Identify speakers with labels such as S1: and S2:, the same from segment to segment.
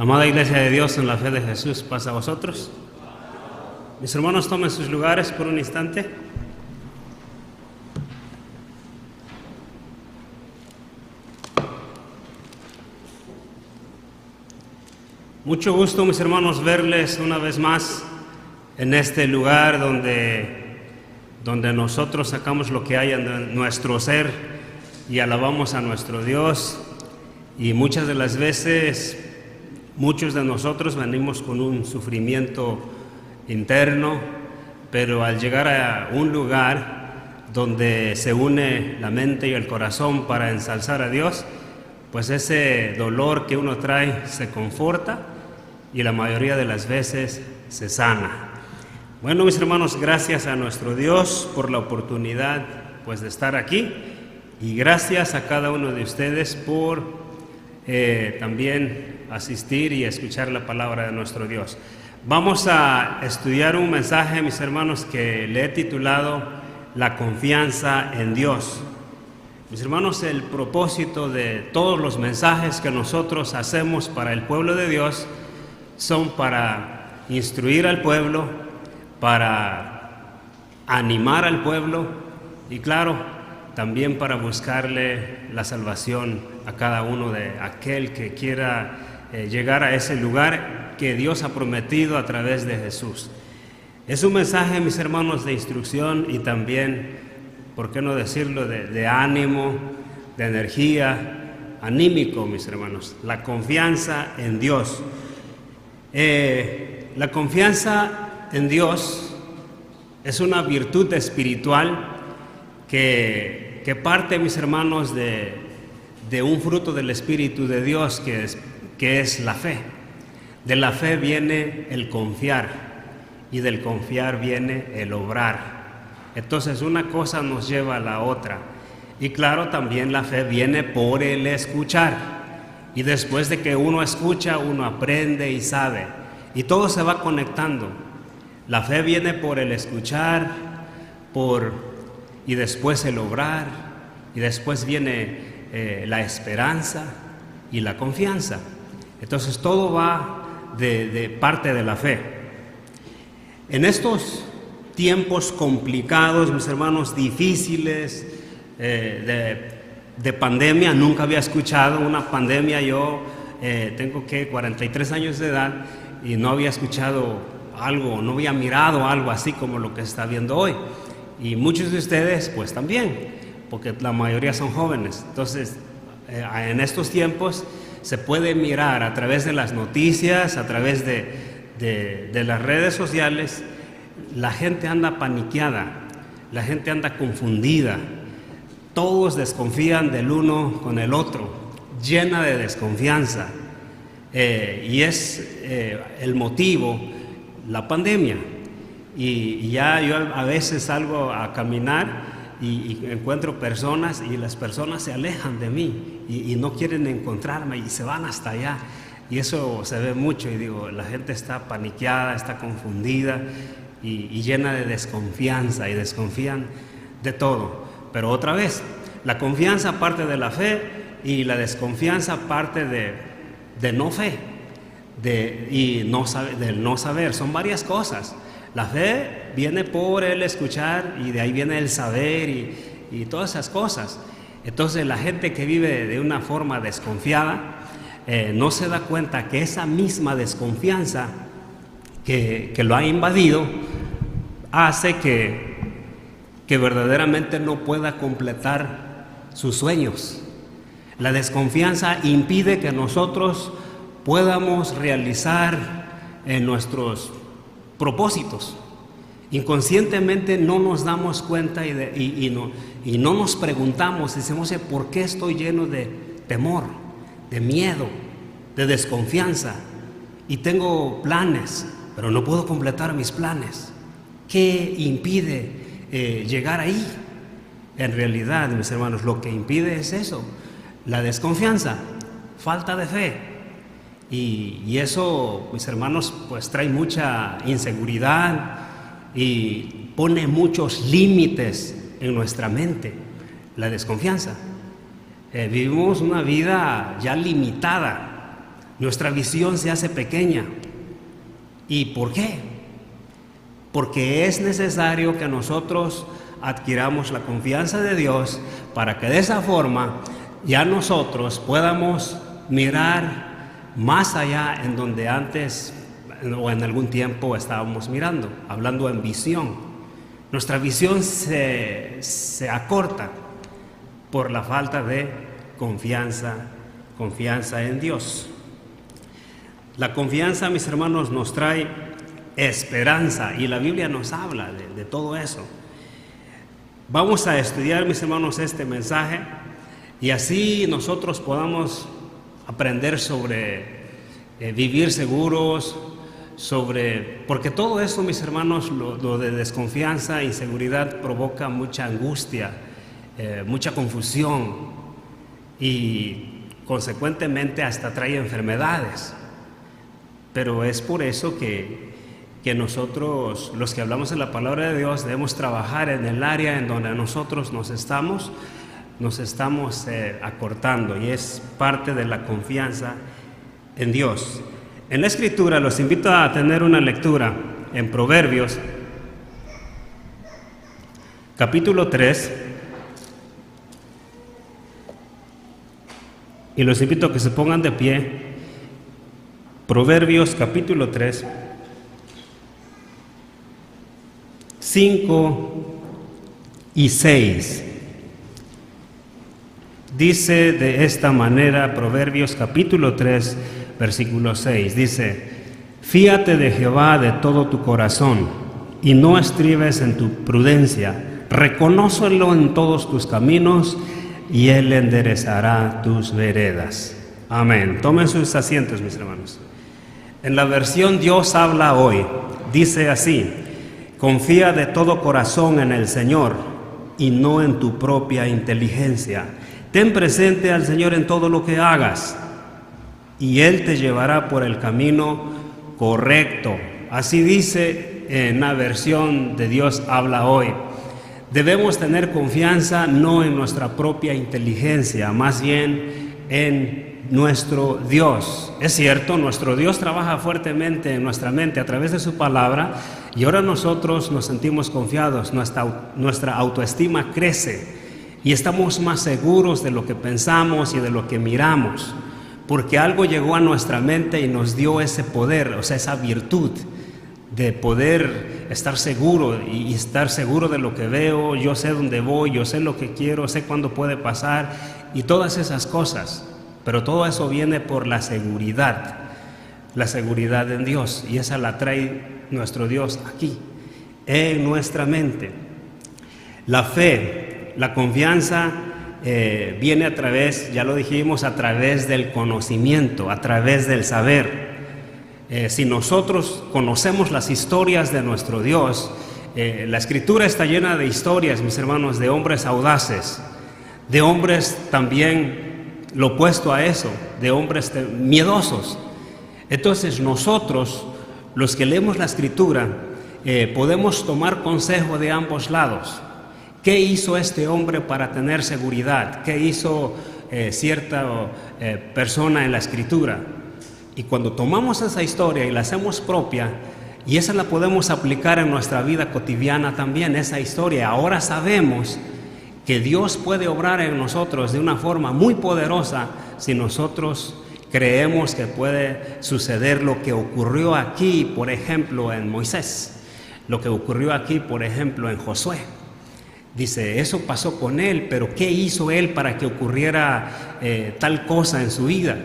S1: Amada Iglesia de Dios, en la fe de Jesús, paz a vosotros. Mis hermanos, tomen sus lugares por un instante. Mucho gusto, mis hermanos, verles una vez más en este lugar donde nosotros sacamos lo que hay en nuestro ser y alabamos a nuestro Dios. Y muchas de las veces, muchos de nosotros venimos con un sufrimiento interno, pero al llegar a un lugar donde se une la mente y el corazón para ensalzar a Dios, pues ese dolor que uno trae se conforta y la mayoría de las veces se sana. Bueno, mis hermanos, gracias a nuestro Dios por la oportunidad pues de estar aquí, y gracias a cada uno de ustedes por también asistir y escuchar la palabra de nuestro Dios. Vamos a estudiar un mensaje, mis hermanos, que le he titulado La confianza en Dios. Mis hermanos, el propósito de todos los mensajes que nosotros hacemos para el pueblo de Dios son para instruir al pueblo, para animar al pueblo y, claro, también para buscarle la salvación a cada uno de aquel que quiera llegar a ese lugar que Dios ha prometido a través de Jesús. Es un mensaje, mis hermanos, de instrucción y también, ¿por qué no decirlo?, de ánimo, de energía, anímico, mis hermanos. La confianza en Dios. La confianza en Dios es una virtud espiritual que parte, mis hermanos, de un fruto del Espíritu de Dios que es la fe. De la fe viene el confiar y del confiar viene el obrar. Entonces una cosa nos lleva a la otra. Y claro, también la fe viene por el escuchar. Y después de que uno escucha, uno aprende y sabe. Y todo se va conectando. La fe viene por el escuchar, y después el obrar, y después viene la esperanza y la confianza. Entonces todo va de parte de la fe. En estos tiempos complicados, mis hermanos, difíciles, de pandemia, nunca había escuchado una pandemia. Yo tengo 43 años de edad y no había escuchado algo, no había mirado algo así como lo que está viendo hoy. Y muchos de ustedes pues también, porque la mayoría son jóvenes. Entonces, en estos tiempos se puede mirar a través de las noticias, a través de las redes sociales. La gente anda paniqueada, la gente anda confundida, todos desconfían del uno con el otro, llena de desconfianza, y es el motivo, la pandemia. Y ya yo a veces salgo a caminar y encuentro personas y las personas se alejan de mí y no quieren encontrarme y se van hasta allá. Y eso se ve mucho y digo, la gente está paniqueada, está confundida y llena de desconfianza y desconfían de todo. Pero otra vez, la confianza parte de la fe y la desconfianza parte de no fe, del no saber. Son varias cosas. La fe viene por el escuchar y de ahí viene el saber y todas esas cosas. Entonces la gente que vive de una forma desconfiada no se da cuenta que esa misma desconfianza que lo ha invadido hace que verdaderamente no pueda completar sus sueños. La desconfianza impide que nosotros podamos realizar nuestros propósitos. Inconscientemente no nos damos cuenta y no nos preguntamos, decimos, ¿por qué estoy lleno de temor, de miedo, de desconfianza? Y tengo planes, pero no puedo completar mis planes. ¿Qué impide llegar ahí? En realidad, mis hermanos, lo que impide es eso, la desconfianza, falta de fe. Y eso, mis hermanos, pues trae mucha inseguridad y pone muchos límites en nuestra mente, la desconfianza. Vivimos una vida ya limitada, nuestra visión se hace pequeña. ¿Y por qué? Porque es necesario que nosotros adquiramos la confianza de Dios para que de esa forma ya nosotros podamos mirar más allá en donde antes o en algún tiempo estábamos mirando, hablando en visión. Nuestra visión se acorta por la falta de confianza en Dios. La confianza, mis hermanos, nos trae esperanza y la Biblia nos habla de todo eso. Vamos a estudiar, mis hermanos, este mensaje y así nosotros podamos aprender sobre vivir seguros, porque todo eso, mis hermanos, lo de desconfianza, inseguridad provoca mucha angustia, mucha confusión y consecuentemente hasta trae enfermedades. Pero es por eso que nosotros, los que hablamos en la palabra de Dios, debemos trabajar en el área en donde nosotros nos estamos acortando, y es parte de la confianza en Dios. En la Escritura los invito a tener una lectura en Proverbios, capítulo 3, y los invito a que se pongan de pie. Proverbios, capítulo 3, 5 y 6. Dice de esta manera Proverbios capítulo 3, versículo 6. Dice: fíate de Jehová de todo tu corazón y no estribes en tu prudencia. Reconócelo en todos tus caminos y Él enderezará tus veredas. Amén. Tomen sus asientos, mis hermanos. En la versión Dios habla hoy, dice así: confía de todo corazón en el Señor y no en tu propia inteligencia. Ten presente al Señor en todo lo que hagas y Él te llevará por el camino correcto. Así dice en la versión de Dios habla hoy. Debemos tener confianza no en nuestra propia inteligencia, más bien en nuestro Dios. Es cierto, nuestro Dios trabaja fuertemente en nuestra mente a través de su palabra y ahora nosotros nos sentimos confiados, nuestra autoestima crece y estamos más seguros de lo que pensamos y de lo que miramos, porque algo llegó a nuestra mente y nos dio ese poder, o sea, esa virtud de poder estar seguro y estar seguro de lo que veo. Yo sé dónde voy, yo sé lo que quiero, sé cuándo puede pasar y todas esas cosas. Pero todo eso viene por la seguridad en Dios, y esa la trae nuestro Dios aquí, en nuestra mente. La fe, la confianza viene a través, ya lo dijimos, a través del conocimiento, a través del saber. Si nosotros conocemos las historias de nuestro Dios, la Escritura está llena de historias, mis hermanos, de hombres audaces, de hombres también lo opuesto a eso, de hombres miedosos. Entonces nosotros, los que leemos la Escritura, podemos tomar consejo de ambos lados. ¿Qué hizo este hombre para tener seguridad? ¿Qué hizo cierta persona en la Escritura? Y cuando tomamos esa historia y la hacemos propia, y esa la podemos aplicar en nuestra vida cotidiana también, esa historia, ahora sabemos que Dios puede obrar en nosotros de una forma muy poderosa si nosotros creemos que puede suceder lo que ocurrió aquí, por ejemplo, en Moisés, lo que ocurrió aquí, por ejemplo, en Josué. Dice, eso pasó con él, pero ¿qué hizo él para que ocurriera tal cosa en su vida?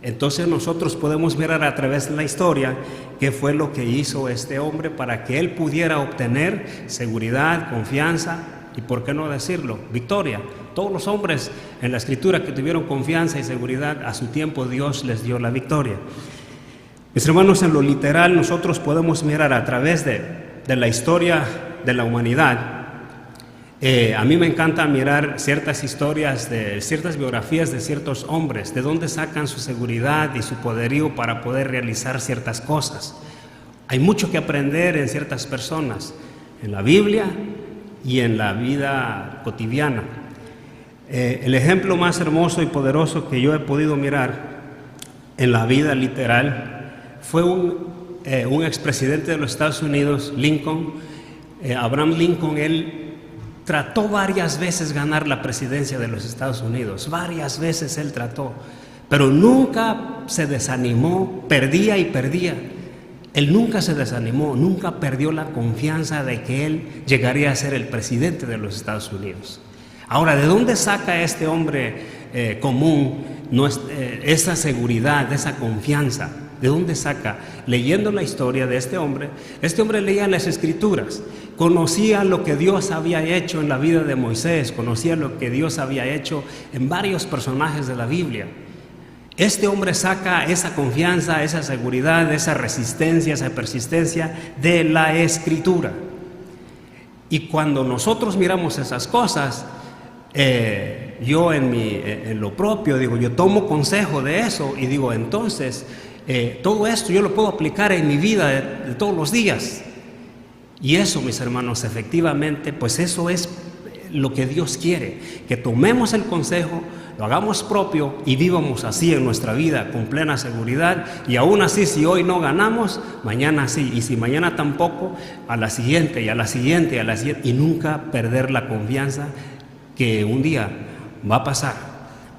S1: Entonces nosotros podemos mirar a través de la historia qué fue lo que hizo este hombre para que él pudiera obtener seguridad, confianza y, por qué no decirlo, victoria. Todos los hombres en la Escritura que tuvieron confianza y seguridad, a su tiempo Dios les dio la victoria. Mis hermanos, en lo literal nosotros podemos mirar a través de la historia de la humanidad. A mí me encanta mirar ciertas historias, ciertas biografías de ciertos hombres, de dónde sacan su seguridad y su poderío para poder realizar ciertas cosas. Hay mucho que aprender en ciertas personas, en la Biblia y en la vida cotidiana. El ejemplo más hermoso y poderoso que yo he podido mirar en la vida literal. Fue un expresidente de los Estados Unidos, Lincoln, Abraham Lincoln. Él trató varias veces ganar la presidencia de los Estados Unidos, varias veces él trató, pero nunca se desanimó, perdía y perdía. Él nunca se desanimó, nunca perdió la confianza de que él llegaría a ser el presidente de los Estados Unidos. Ahora, ¿de dónde saca este hombre común esa seguridad, esa confianza? ¿De dónde saca? Leyendo la historia de este hombre leía las Escrituras, conocía lo que Dios había hecho en la vida de Moisés, conocía lo que Dios había hecho en varios personajes de la Biblia. Este hombre saca esa confianza, esa seguridad, esa resistencia, esa persistencia de la Escritura. Y cuando nosotros miramos esas cosas, yo en lo propio digo, yo tomo consejo de eso y digo, entonces todo esto yo lo puedo aplicar en mi vida de todos los días. Y eso, mis hermanos, efectivamente, pues eso es lo que Dios quiere, que tomemos el consejo, lo hagamos propio y vivamos así en nuestra vida con plena seguridad. Y aún así, si hoy no ganamos, mañana sí, y si mañana tampoco, a la siguiente y a la siguiente y a la siguiente, y nunca perder la confianza que un día va a pasar,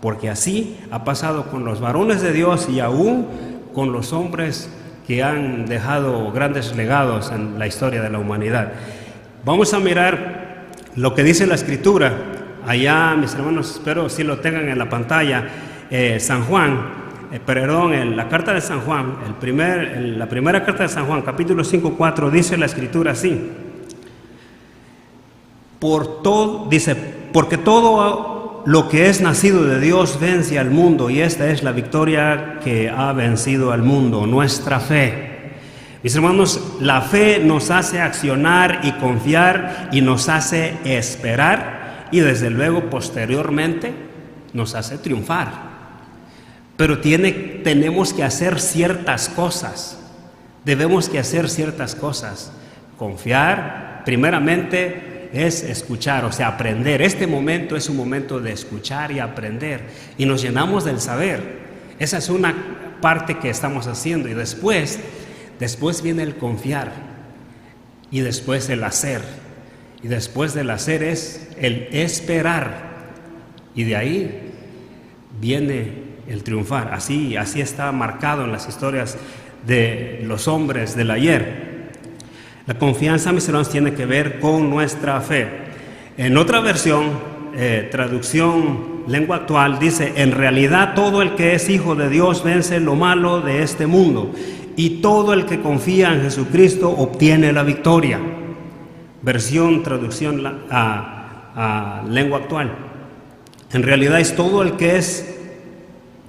S1: porque así ha pasado con los varones de Dios y aún con los hombres que han dejado grandes legados en la historia de la humanidad. Vamos a mirar lo que dice la Escritura. Allá, mis hermanos, espero si lo tengan en la pantalla, San Juan, la carta de San Juan, la primera carta de San Juan, capítulo 5:4, dice la Escritura así. Porque todo lo que es nacido de Dios vence al mundo, y esta es la victoria que ha vencido al mundo, nuestra fe. Mis hermanos, la fe nos hace accionar y confiar y nos hace esperar y desde luego posteriormente nos hace triunfar. Pero tenemos que hacer ciertas cosas, debemos que hacer ciertas cosas. Confiar, primeramente, es escuchar, o sea, aprender. Este momento es un momento de escuchar y aprender, y nos llenamos del saber. Esa es una parte que estamos haciendo, y después viene el confiar, y después el hacer, y después del hacer es el esperar, y de ahí viene el triunfar. Así está marcado en las historias de los hombres del ayer. La confianza, mis hermanos, tiene que ver con nuestra fe. En otra versión, traducción lengua actual, dice: en realidad todo el que es hijo de Dios vence lo malo de este mundo, y todo el que confía en Jesucristo obtiene la victoria. Versión, traducción a lengua actual. En realidad es todo el que es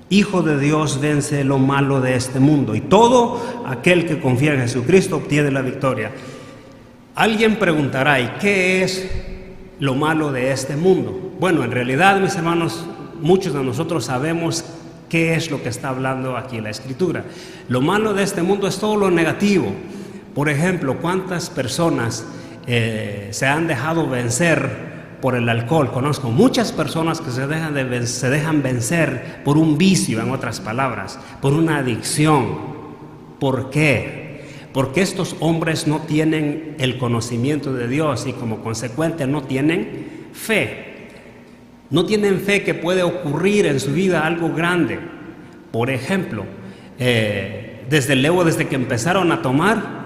S1: hijo de Dios vence lo malo de este mundo, y todo aquel que confía en Jesucristo obtiene la victoria. Alguien preguntará, ¿y qué es lo malo de este mundo? Bueno, en realidad, mis hermanos, muchos de nosotros sabemos qué es lo que está hablando aquí la Escritura. Lo malo de este mundo es todo lo negativo. Por ejemplo, ¿cuántas personas se han dejado vencer por el alcohol? Conozco muchas personas que se dejan vencer por un vicio, en otras palabras, por una adicción. ¿Por qué? Porque estos hombres no tienen el conocimiento de Dios y como consecuente no tienen fe. No tienen fe que puede ocurrir en su vida algo grande. Por ejemplo, desde que empezaron a tomar,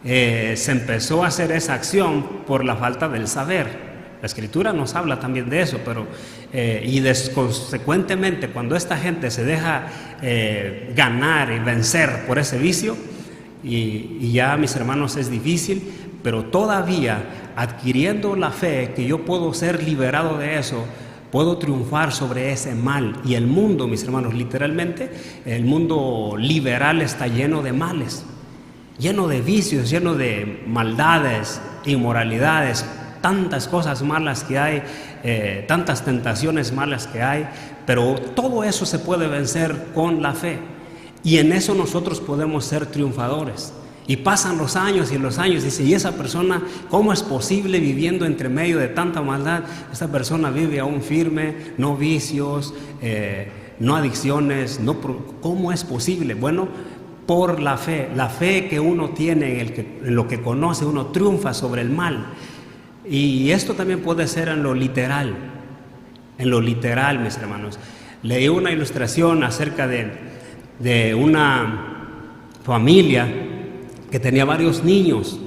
S1: se empezó a hacer esa acción por la falta del saber. La Escritura nos habla también de eso, pero consecuentemente, cuando esta gente se deja ganar y vencer por ese vicio, y ya, mis hermanos, es difícil, pero todavía adquiriendo la fe que yo puedo ser liberado de eso, puedo triunfar sobre ese mal. Y el mundo, mis hermanos, literalmente, el mundo liberal está lleno de males, lleno de vicios, lleno de maldades, inmoralidades, tantas cosas malas que hay, tantas tentaciones malas que hay, pero todo eso se puede vencer con la fe, y en eso nosotros podemos ser triunfadores. Y pasan los años y los años, dice, ¿y esa persona cómo es posible viviendo entre medio de tanta maldad? Esta persona vive aún firme, no vicios, no adicciones, ¿cómo es posible? Bueno, por la fe que uno tiene en lo que conoce, uno triunfa sobre el mal. Y esto también puede ser en lo literal, mis hermanos. Leí una ilustración acerca de una familia que tenía varios niños.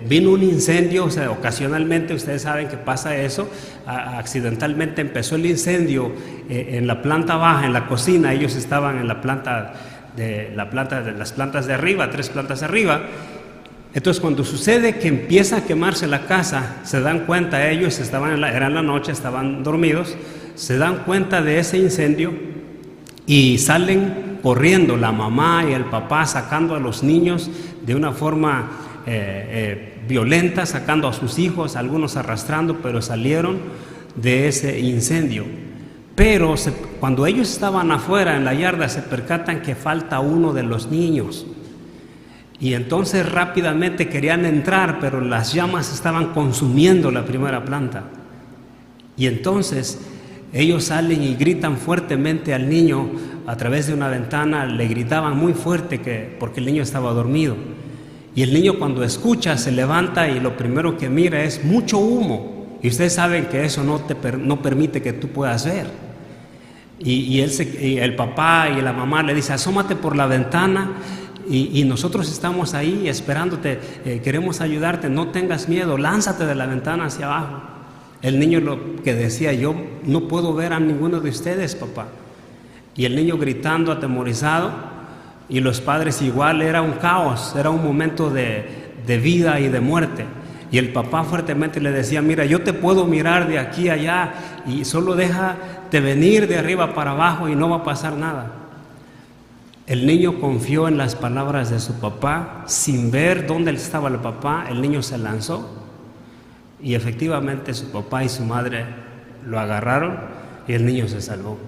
S1: Vino un incendio, o sea, ocasionalmente ustedes saben que pasa eso, accidentalmente empezó el incendio en la planta baja, en la cocina. Ellos estaban en las plantas de arriba, 3 plantas arriba. Entonces, cuando sucede que empieza a quemarse la casa, se dan cuenta, ellos era la noche, estaban dormidos, se dan cuenta de ese incendio y salen corriendo, la mamá y el papá sacando a los niños de una forma violenta, sacando a sus hijos, algunos arrastrando, pero salieron de ese incendio. Pero cuando ellos estaban afuera en la yarda, se percatan que falta uno de los niños. Y entonces rápidamente querían entrar, pero las llamas estaban consumiendo la primera planta. Y entonces ellos salen y gritan fuertemente al niño a través de una ventana, le gritaban muy fuerte porque el niño estaba dormido. Y el niño, cuando escucha, se levanta y lo primero que mira es mucho humo. Y ustedes saben que eso no permite que tú puedas ver. Y el papá y la mamá le dicen: asómate por la ventana. Y nosotros estamos ahí esperándote, queremos ayudarte, no tengas miedo, lánzate de la ventana hacia abajo. El niño lo que decía: yo no puedo ver a ninguno de ustedes, papá. Y el niño gritando, atemorizado, y los padres igual. Era un caos, era un momento de vida y de muerte. Y el papá fuertemente le decía: mira, yo te puedo mirar de aquí a allá, y solo déjate venir de arriba para abajo y no va a pasar nada. El niño confió en las palabras de su papá, sin ver dónde estaba el papá. El niño se lanzó y efectivamente su papá y su madre lo agarraron y el niño se salvó.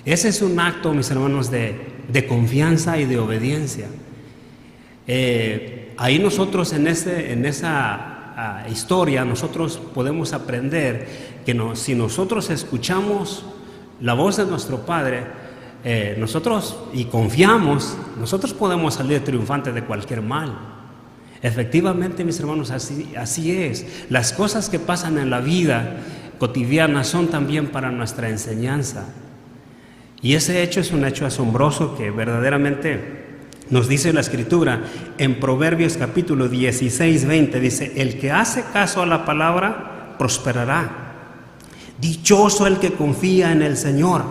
S1: Ese es un acto, mis hermanos, de confianza y de obediencia. Ahí nosotros en esa historia nosotros podemos aprender que si nosotros escuchamos la voz de nuestro Padre, nosotros y confiamos, nosotros podemos salir triunfantes de cualquier mal. Efectivamente, mis hermanos, así es. Las cosas que pasan en la vida cotidiana son también para nuestra enseñanza. Y ese hecho es un hecho asombroso que verdaderamente nos dice la Escritura en Proverbios capítulo 16, 20. Dice: el que hace caso a la palabra prosperará. Dichoso el que confía en el Señor.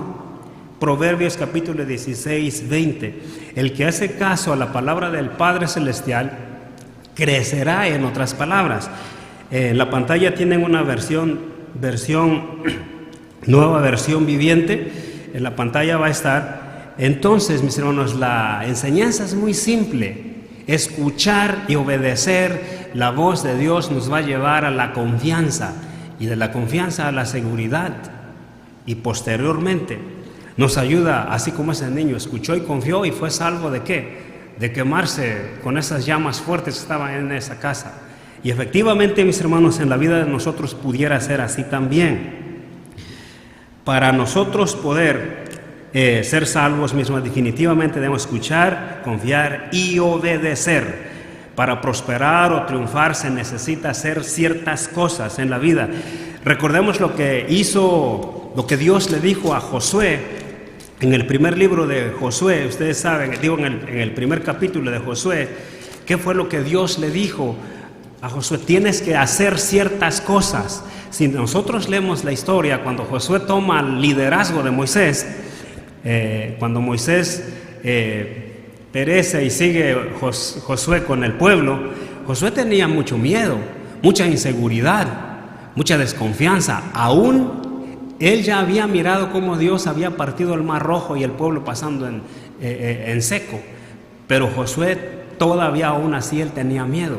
S1: Proverbios capítulo 16, 20. El que hace caso a la palabra del Padre Celestial crecerá. En otras palabras, en la pantalla tienen una nueva versión viviente. En la pantalla va a estar. Entonces, mis hermanos, la enseñanza es muy simple. Escuchar y obedecer la voz de Dios nos va a llevar a la confianza, y de la confianza a la seguridad, y posteriormente nos ayuda, así como ese niño escuchó y confió y fue salvo ¿de qué? De quemarse con esas llamas fuertes que estaban en esa casa. Y efectivamente, mis hermanos, en la vida de nosotros pudiera ser así también. Para nosotros poder ser salvos mismos, definitivamente debemos escuchar, confiar y obedecer. Para prosperar o triunfar se necesita hacer ciertas cosas en la vida. Recordemos lo que Dios le dijo a Josué en el primer libro de Josué. Ustedes saben, en el primer capítulo de Josué, ¿qué fue lo que Dios le dijo a Josué? Tienes que hacer ciertas cosas. Si nosotros leemos la historia, cuando Josué toma el liderazgo de Moisés, cuando Moisés perece y sigue Josué con el pueblo, Josué tenía mucho miedo, mucha inseguridad, mucha desconfianza. Aún él ya había mirado cómo Dios había partido el mar rojo y el pueblo pasando en seco, pero Josué todavía aún así él tenía miedo.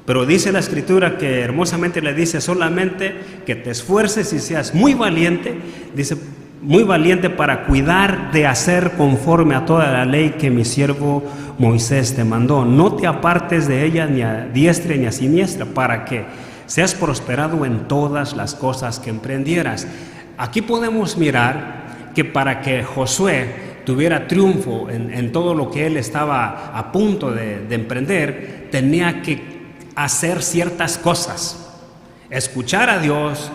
S1: Pero dice la Escritura que hermosamente le dice: solamente que te esfuerces y seas muy valiente, dice, muy valiente para cuidar de hacer conforme a toda la ley que mi siervo Moisés te mandó. No te apartes de ella ni a diestra ni a siniestra, para que seas prosperado en todas las cosas que emprendieras. Aquí podemos mirar que para que Josué tuviera triunfo en todo lo que él estaba a punto de emprender, tenía que hacer ciertas cosas, escuchar a Dios,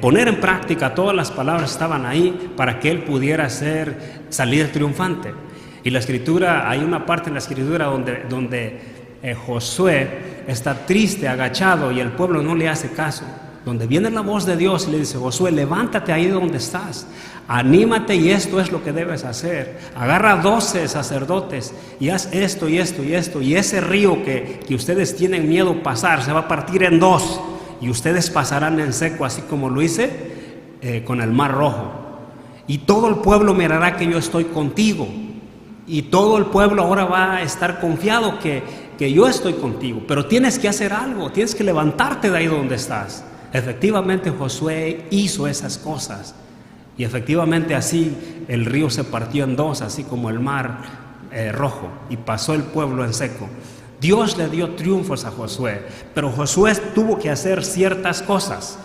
S1: poner en práctica todas las palabras que estaban ahí para que él pudiera salir triunfante. Y la escritura, hay una parte en la escritura donde Josué está triste, agachado, y el pueblo no le hace caso, donde viene la voz de Dios y le dice: Josué, levántate ahí donde estás, anímate, y esto es lo que debes hacer. Agarra 12 sacerdotes y haz esto y esto y esto, y ese río que ustedes tienen miedo pasar se va a partir en dos, y ustedes pasarán en seco, así como lo hice con el Mar Rojo. Y todo el pueblo mirará que yo estoy contigo, y todo el pueblo ahora va a estar confiado que yo estoy contigo. Pero tienes que hacer algo, tienes que levantarte de ahí donde estás. Efectivamente Josué hizo esas cosas, y efectivamente así el río se partió en dos, así como el Mar Rojo, y pasó el pueblo en seco. Dios le dio triunfos a Josué, pero Josué tuvo que hacer ciertas cosas,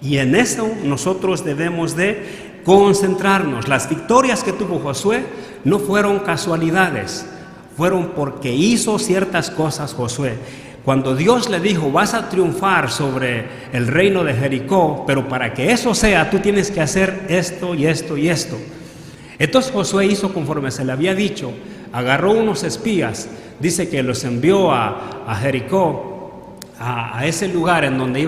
S1: y en eso nosotros debemos de concentrarnos. Las victorias que tuvo Josué no fueron casualidades, fueron porque hizo ciertas cosas Josué. Cuando Dios le dijo: vas a triunfar sobre el reino de Jericó, pero para que eso sea, tú tienes que hacer esto y esto y esto. Entonces Josué hizo conforme se le había dicho, agarró unos espías, dice que los envió a Jericó, a ese lugar en donde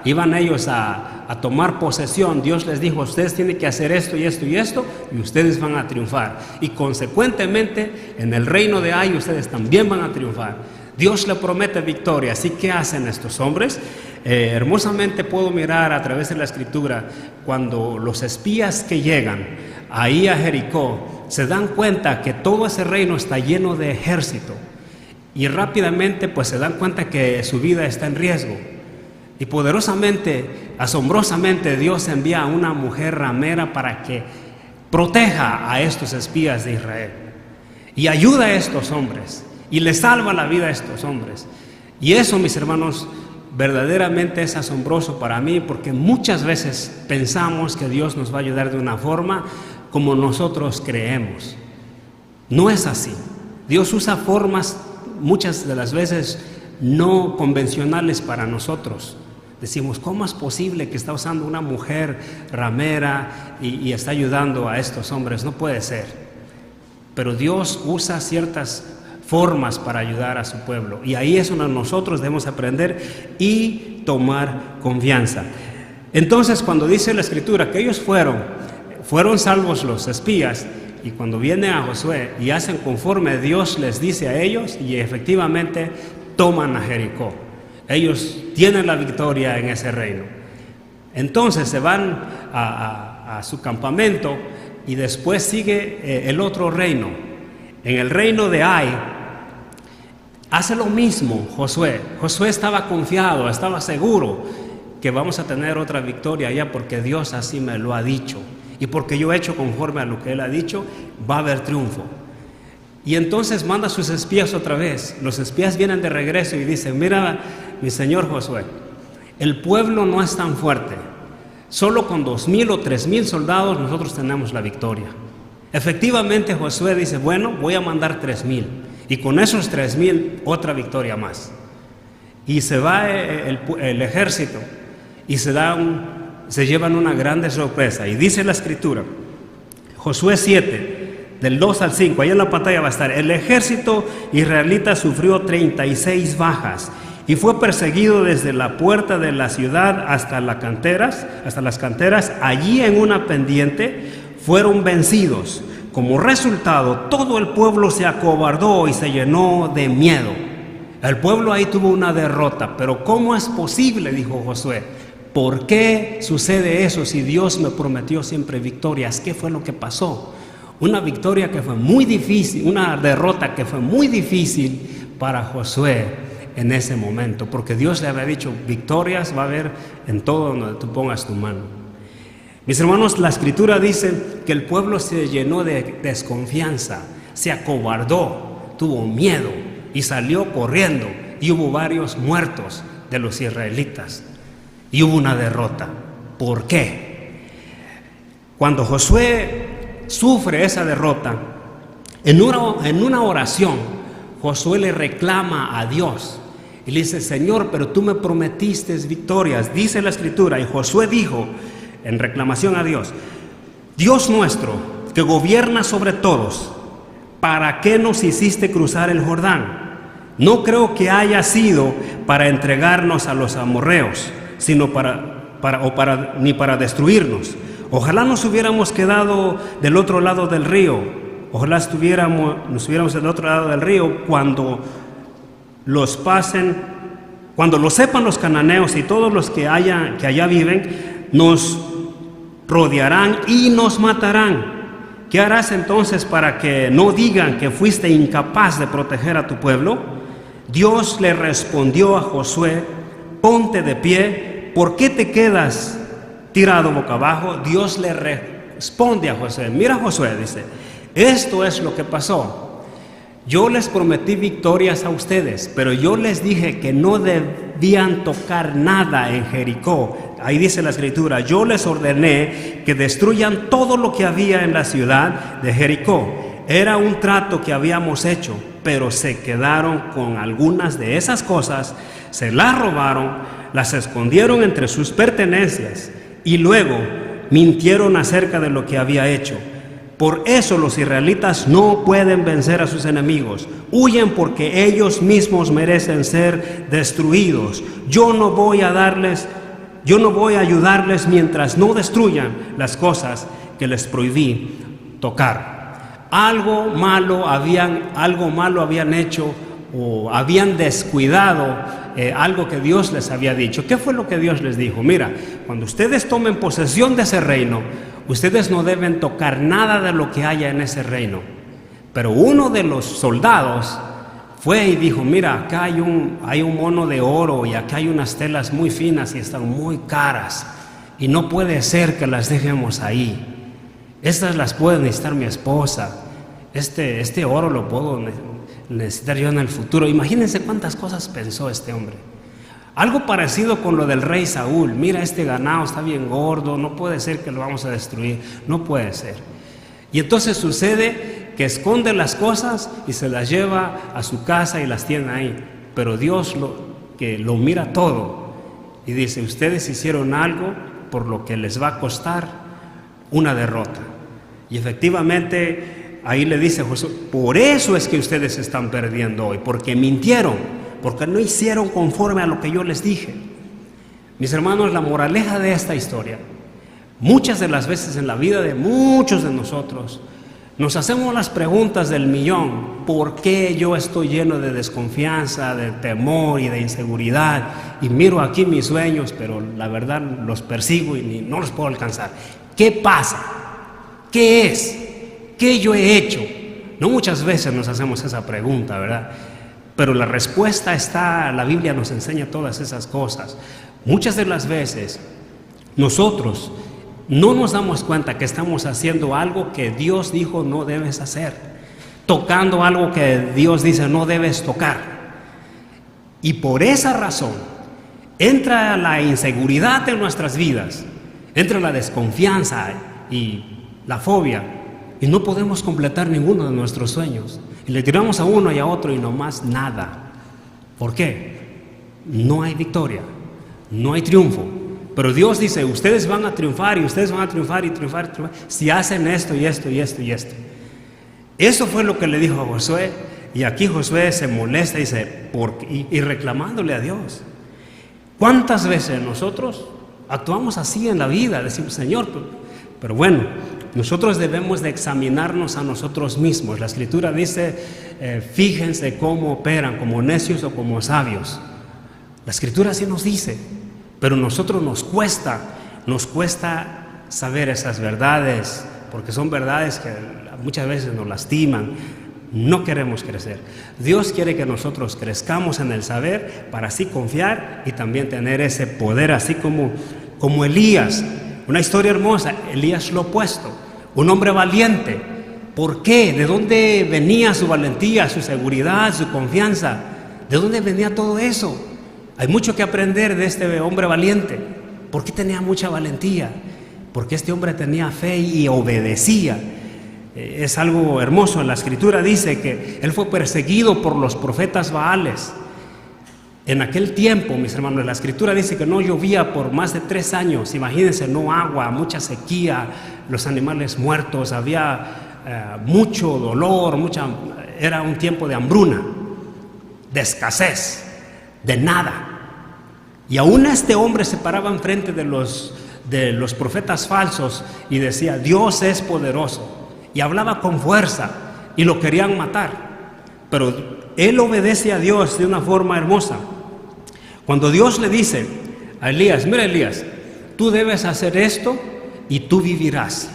S1: iban ellos a tomar posesión. Dios les dijo: ustedes tienen que hacer esto y esto y esto, y ustedes van a triunfar, y consecuentemente en el reino de Ai ustedes también van a triunfar. Dios le promete victoria. Así que hacen estos hombres. Hermosamente puedo mirar a través de la escritura cuando los espías que llegan ahí a Jericó se dan cuenta que todo ese reino está lleno de ejército, y rápidamente pues se dan cuenta que su vida está en riesgo, y poderosamente, asombrosamente, Dios envía a una mujer ramera para que proteja a estos espías de Israel y ayuda a estos hombres y le salva la vida a estos hombres. Y eso, mis hermanos, verdaderamente es asombroso para mí, porque muchas veces pensamos que Dios nos va a ayudar de una forma como nosotros creemos. No es así. Dios usa formas muchas de las veces no convencionales para nosotros. Decimos: ¿cómo es posible que está usando una mujer ramera y está ayudando a estos hombres? No puede ser. Pero Dios usa ciertas formas para ayudar a su pueblo, y ahí es donde nosotros debemos aprender y tomar confianza. Entonces, cuando dice la escritura que ellos fueron salvos los espías, y cuando viene a Josué y hacen conforme Dios les dice a ellos, y efectivamente toman a Jericó, ellos tienen la victoria en ese reino. Entonces se van a su campamento, y después sigue el otro reino. En el reino de Ai hace lo mismo Josué. Josué estaba confiado, estaba seguro que vamos a tener otra victoria allá, porque Dios así me lo ha dicho, y porque yo he hecho conforme a lo que Él ha dicho, va a haber triunfo. Y entonces manda a sus espías otra vez. Los espías vienen de regreso y dicen: mira, mi señor Josué, el pueblo no es tan fuerte, solo con 2,000 o 3,000 soldados nosotros tenemos la victoria. Efectivamente Josué dice: bueno, voy a mandar 3,000, y con esos 3,000 otra victoria más. Y se va el ejército, y se llevan una grande sorpresa. Y dice la escritura, Josué 7, del 2 al 5, ahí en la pantalla va a estar: el ejército israelita sufrió 36 bajas, y fue perseguido desde la puerta de la ciudad hasta las canteras. Allí en una pendiente fueron vencidos. Como resultado, todo el pueblo se acobardó y se llenó de miedo. El pueblo ahí tuvo una derrota. Pero ¿cómo es posible?, dijo Josué. ¿Por qué sucede eso si Dios me prometió siempre victorias? ¿Qué fue lo que pasó? Una victoria que fue muy difícil, una derrota que fue muy difícil para Josué en ese momento, porque Dios le había dicho: victorias va a haber en todo donde tú pongas tu mano. Mis hermanos, la escritura dice que el pueblo se llenó de desconfianza, se acobardó, tuvo miedo y salió corriendo, y hubo varios muertos de los israelitas, y hubo una derrota. ¿Por qué? Cuando Josué sufre esa derrota, en una oración, Josué le reclama a Dios y le dice: Señor, pero tú me prometiste victorias. Dice la Escritura, y Josué dijo en reclamación a Dios: Dios nuestro, que gobierna sobre todos, ¿para qué nos hiciste cruzar el Jordán? No creo que haya sido para entregarnos a los amorreos, sino ni para destruirnos. Ojalá nos hubiéramos quedado del otro lado del río. Ojalá nos hubiéramos del otro lado del río cuando lo sepan los cananeos y todos los que allá viven, nos rodearán y nos matarán. ¿Qué harás entonces para que no digan que fuiste incapaz de proteger a tu pueblo? Dios le respondió a Josué: ponte de pie, ¿por qué te quedas tirado boca abajo? Dios le responde a Josué: mira, Josué, dice, esto es lo que pasó. Yo les prometí victorias a ustedes, pero yo les dije que no debían tocar nada en Jericó. Ahí dice la Escritura: yo les ordené que destruyan todo lo que había en la ciudad de Jericó. Era un trato que habíamos hecho, pero se quedaron con algunas de esas cosas, se las robaron, las escondieron entre sus pertenencias y luego mintieron acerca de lo que había hecho. Por eso los israelitas no pueden vencer a sus enemigos. Huyen porque ellos mismos merecen ser destruidos. Yo no voy a ayudarles mientras no destruyan las cosas que les prohibí tocar. Algo malo habían hecho, o habían descuidado algo que Dios les había dicho. ¿Qué fue lo que Dios les dijo? Mira, cuando ustedes tomen posesión de ese reino, ustedes no deben tocar nada de lo que haya en ese reino. Pero uno de los soldados fue y dijo: mira, acá hay un mono de oro y acá hay unas telas muy finas y están muy caras y no puede ser que las dejemos ahí. Estas las puede necesitar mi esposa. Este oro lo puedo necesitar yo en el futuro. Imagínense cuántas cosas pensó este hombre. Algo parecido con lo del rey Saúl. Mira, este ganado está bien gordo, no puede ser que lo vamos a destruir, no puede ser. Y entonces sucede que esconde las cosas y se las lleva a su casa y las tiene ahí. Pero Dios que lo mira todo y dice: ustedes hicieron algo por lo que les va a costar una derrota. Y efectivamente ahí le dice Josué: por eso es que ustedes están perdiendo hoy, porque mintieron, porque no hicieron conforme a lo que yo les dije. Mis hermanos, la moraleja de esta historia: muchas de las veces en la vida de muchos de nosotros nos hacemos las preguntas del millón. ¿Por qué yo estoy lleno de desconfianza, de temor y de inseguridad? Y miro aquí mis sueños, pero la verdad los persigo y no los puedo alcanzar. ¿Qué pasa? ¿Qué es? ¿Qué yo he hecho? No muchas veces nos hacemos esa pregunta, ¿verdad? Pero la respuesta está, la Biblia nos enseña todas esas cosas. Muchas de las veces nosotros no nos damos cuenta que estamos haciendo algo que Dios dijo no debes hacer, tocando algo que Dios dice no debes tocar. Y por esa razón entra la inseguridad en nuestras vidas, entra la desconfianza y la fobia, y no podemos completar ninguno de nuestros sueños. Y le tiramos a uno y a otro y no más nada. ¿Por qué? No hay victoria, no hay triunfo. Pero Dios dice: ustedes van a triunfar y ustedes van a triunfar y triunfar, y triunfar si hacen esto y esto y esto y esto. Eso fue lo que le dijo a Josué. Y aquí Josué se molesta y dice, y reclamándole a Dios. ¿Cuántas veces nosotros actuamos así en la vida? Decimos: Señor, pero bueno, nosotros debemos de examinarnos a nosotros mismos. La Escritura dice, fíjense cómo operan, como necios o como sabios. La Escritura así nos dice, pero a nosotros nos cuesta saber esas verdades, porque son verdades que muchas veces nos lastiman. No queremos crecer. Dios quiere que nosotros crezcamos en el saber para así confiar y también tener ese poder, así como Elías. Una historia hermosa. Elías lo opuesto, un hombre valiente. ¿Por qué? ¿De dónde venía su valentía, su seguridad, su confianza? ¿De dónde venía todo eso? Hay mucho que aprender de este hombre valiente. ¿Por qué tenía mucha valentía? Porque este hombre tenía fe y obedecía. Es algo hermoso. La Escritura dice que él fue perseguido por los profetas Baales. En aquel tiempo, mis hermanos, la Escritura dice que no llovía por más de 3 años. Imagínense, no agua, mucha sequía, los animales muertos, había mucho dolor, era un tiempo de hambruna, de escasez, de nada. Y aún este hombre se paraba enfrente de los profetas falsos y decía: Dios es poderoso. Y hablaba con fuerza y lo querían matar. Pero él obedece a Dios de una forma hermosa. Cuando Dios le dice a Elías: mira, Elías, tú debes hacer esto y tú vivirás.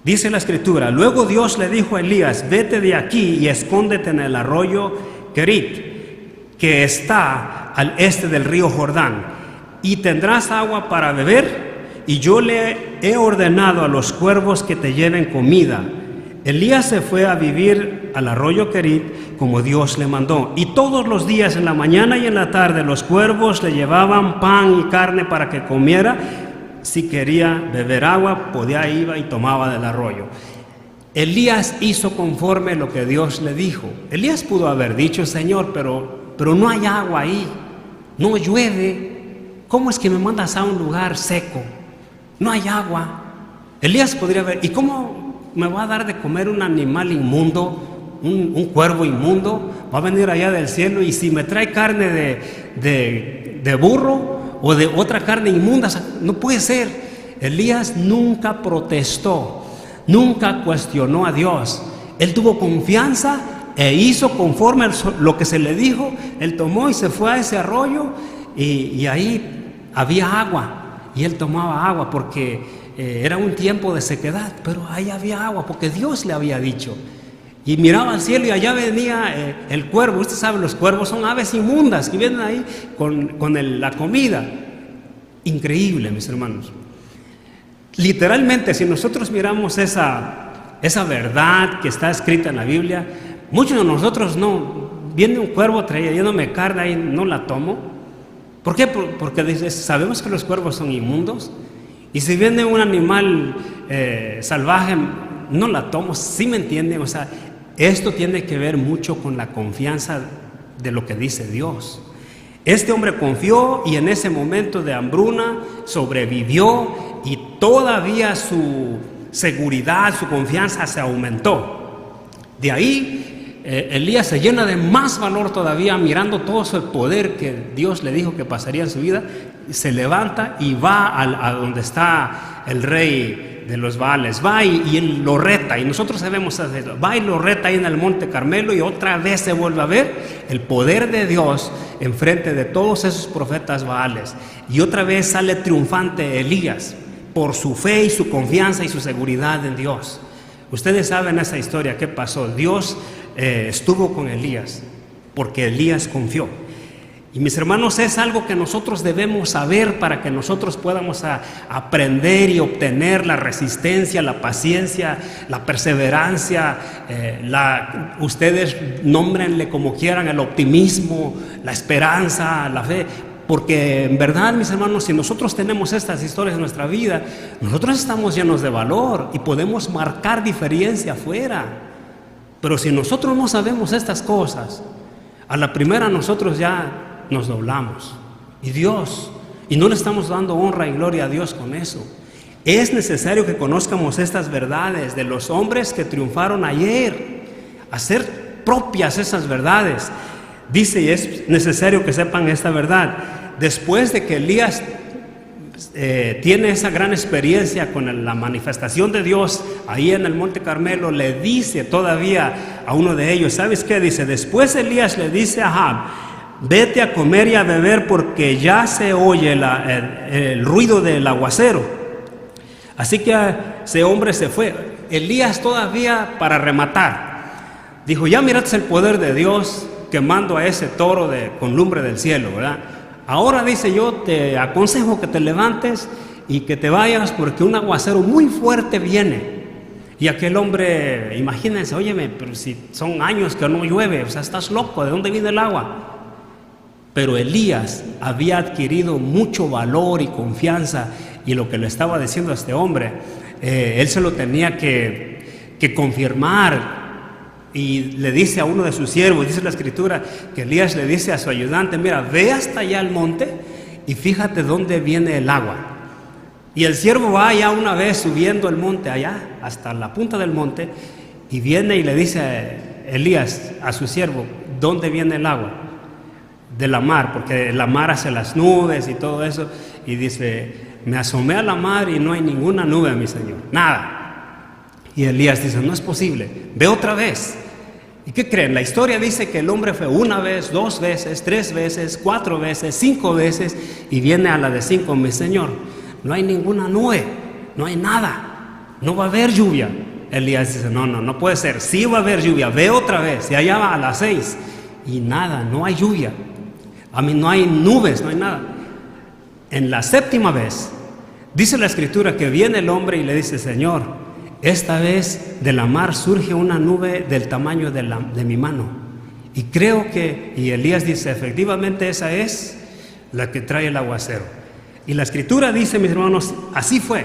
S1: Dice la Escritura: luego Dios le dijo a Elías: vete de aquí y escóndete en el arroyo Kerit, que está al este del río Jordán, y tendrás agua para beber, y yo le he ordenado a los cuervos que te lleven comida. Elías se fue a vivir al arroyo Kerit como Dios le mandó, y todos los días, en la mañana y en la tarde, los cuervos le llevaban pan y carne para que comiera. Si quería beber agua, iba y tomaba del arroyo. Elías hizo conforme lo que Dios le dijo. Elías pudo haber dicho: Señor, pero no hay agua ahí, no llueve, ¿cómo es que me mandas a un lugar seco? No hay agua. Elías podría haber: ¿y cómo me va a dar de comer un animal inmundo, un cuervo inmundo? Va a venir allá del cielo, y si me trae carne de burro o de otra carne inmunda, no puede ser. Elías nunca protestó, nunca cuestionó a Dios. Él tuvo confianza e hizo conforme lo que se le dijo. Él tomó y se fue a ese arroyo, y ahí había agua. Y él tomaba agua porque era un tiempo de sequedad, pero ahí había agua porque Dios le había dicho. Y miraba al cielo y allá venía el cuervo. Usted sabe, los cuervos son aves inmundas que vienen ahí con la comida. Increíble, mis hermanos. Literalmente, si nosotros miramos esa verdad que está escrita en la Biblia, muchos de nosotros no. Viene un cuervo trayéndome carne y no la tomo. ¿Por qué? Porque sabemos que los cuervos son inmundos, y si viene un animal salvaje, no la tomo. ¿Sí me entienden? O sea, esto tiene que ver mucho con la confianza de lo que dice Dios. Este hombre confió, y en ese momento de hambruna sobrevivió, y todavía su seguridad, su confianza se aumentó. De ahí Elías se llena de más valor todavía, mirando todo el poder que Dios le dijo que pasaría en su vida. Se levanta y va a donde está el rey de los Baales. Va y él lo reta, y nosotros sabemos eso. Va y lo reta ahí en el monte Carmelo, y otra vez se vuelve a ver el poder de Dios enfrente de todos esos profetas Baales. Y otra vez sale triunfante Elías por su fe y su confianza y su seguridad en Dios. Ustedes saben esa historia, ¿qué pasó? Dios estuvo con Elías porque Elías confió. Y mis hermanos, es algo que nosotros debemos saber para que nosotros podamos aprender y obtener la resistencia, la paciencia, la perseverancia, ustedes nómbrenle como quieran, el optimismo, la esperanza, la fe. Porque en verdad, mis hermanos, si nosotros tenemos estas historias en nuestra vida, nosotros estamos llenos de valor y podemos marcar diferencia afuera. Pero si nosotros no sabemos estas cosas, a la primera nosotros ya nos doblamos. Y no le estamos dando honra y gloria a Dios con eso. Es necesario que conozcamos estas verdades de los hombres que triunfaron ayer, hacer propias esas verdades. Dice, y es necesario que sepan esta verdad. Después de que Elías tiene esa gran experiencia con la manifestación de Dios ahí en el monte Carmelo, le dice todavía a uno de ellos, ¿sabes qué? Dice, después Elías le dice a Ahab, vete a comer y a beber porque ya se oye el ruido del aguacero. Así que ese hombre se fue. Elías todavía, para rematar, dijo, ya miraste el poder de Dios quemando a ese toro con lumbre del cielo, ¿verdad? Ahora, dice, yo te aconsejo que te levantes y que te vayas porque un aguacero muy fuerte viene. Y aquel hombre, imagínense, óyeme, pero si son años que no llueve, o sea, estás loco, ¿de dónde viene el agua? Pero Elías había adquirido mucho valor y confianza, y lo que le estaba diciendo a este hombre, él se lo tenía que que confirmar. Y le dice a uno de sus siervos, dice la escritura, que Elías le dice a su ayudante, mira, ve hasta allá al monte y fíjate dónde viene el agua. Y el siervo va ya una vez subiendo el monte allá, hasta la punta del monte, y viene y le dice a Elías, a su siervo, ¿dónde viene el agua? De la mar, porque la mar hace las nubes y todo eso. Y dice, me asomé a la mar y no hay ninguna nube, mi señor, nada. Y Elías dice, no es posible, ve otra vez. ¿Y qué creen? La historia dice que el hombre fue una vez, 2 veces, 3 veces, 4 veces, 5 veces, y viene a la de 5, mi señor, no hay ninguna nube, no hay nada, no va a haber lluvia. Elías dice, no puede ser, sí va a haber lluvia, ve otra vez, y allá va a las 6, y nada, no hay lluvia, no hay nubes, no hay nada. En la 7ª vez, dice la escritura que viene el hombre y le dice, Señor, esta vez de la mar surge una nube del tamaño de mi mano. Y creo que, y Elías dice, efectivamente esa es la que trae el aguacero. Y la escritura dice, mis hermanos, así fue.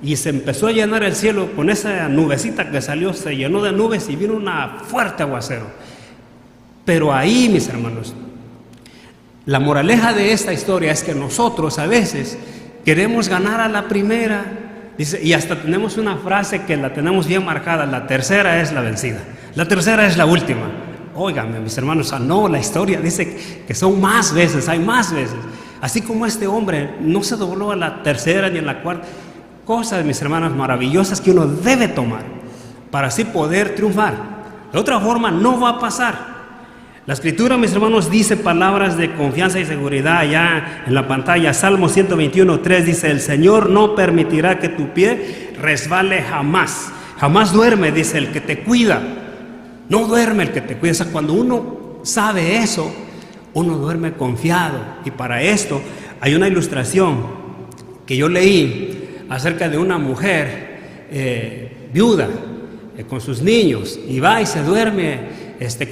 S1: Y se empezó a llenar el cielo con esa nubecita que salió, se llenó de nubes y vino una fuerte aguacero. Pero ahí, mis hermanos, la moraleja de esta historia es que nosotros a veces queremos ganar a la primera. Dice, y hasta tenemos una frase que la tenemos bien marcada, la tercera es la vencida, la tercera es la última. Óigame, mis hermanos, no, la historia dice que son más veces, hay más veces. Así como este hombre no se dobló a la tercera ni a la cuarta. Cosas, mis hermanos, maravillosas que uno debe tomar para así poder triunfar. De otra forma no va a pasar. La escritura, mis hermanos, dice palabras de confianza y seguridad allá en la pantalla. Salmo 121:3 dice, el Señor no permitirá que tu pie resbale jamás. Jamás duerme, dice el que te cuida. No duerme el que te cuida. O sea, cuando uno sabe eso, uno duerme confiado. Y para esto hay una ilustración que yo leí acerca de una mujer viuda con sus niños, y va y se duerme